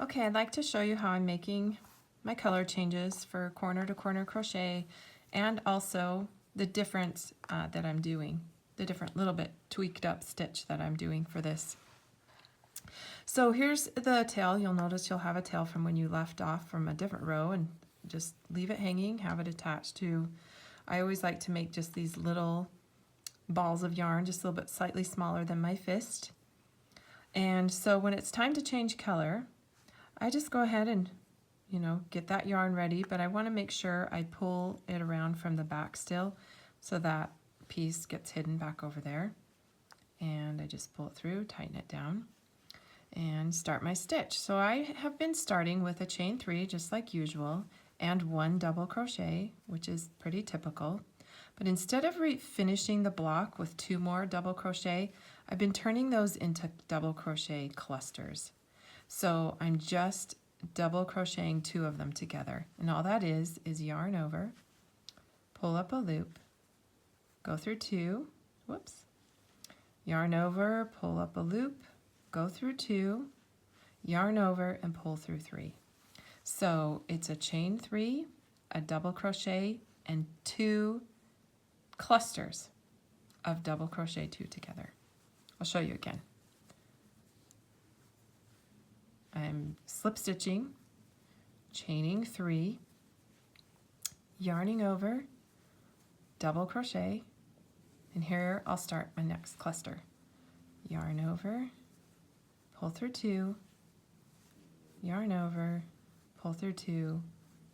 Okay, I'd like to show you how I'm making my color changes for corner to corner crochet, and also the difference that I'm doing, the different little bit tweaked up stitch that I'm doing for this. So here's the tail. You'll notice you'll have a tail from when you left off from a different row, and just leave it hanging, have it attached to, I always like to make just these little balls of yarn, just a little bit slightly smaller than my fist. And so when it's time to change color, I just go ahead and, get that yarn ready, but I want to make sure I pull it around from the back still so that piece gets hidden back over there. And I just pull it through, tighten it down, and start my stitch. So I have been starting with a chain 3 just like usual and 1 double crochet, which is pretty typical. But instead of finishing the block with 2 more double crochet, I've been turning those into double crochet clusters. So I'm just double crocheting 2 of them together. And all that is yarn over, pull up a loop, go through 2, whoops, yarn over, pull up a loop, go through 2, yarn over, and pull through 3. So it's a chain 3, a double crochet, and 2 clusters of double crochet 2 together. I'll show you again. I'm slip stitching, chaining 3, yarning over, double crochet, and here I'll start my next cluster. Yarn over, pull through 2, yarn over, pull through 2,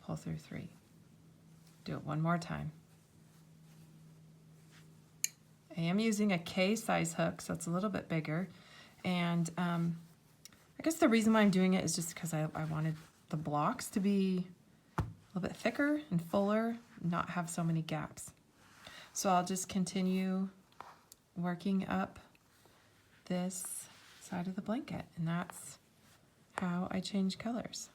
pull through 3. Do it one more time. I am using a K size hook, so it's a little bit bigger, and I guess the reason why I'm doing it is just because I wanted the blocks to be a little bit thicker and fuller, not have so many gaps. So I'll just continue working up this side of the blanket, and that's how I change colors.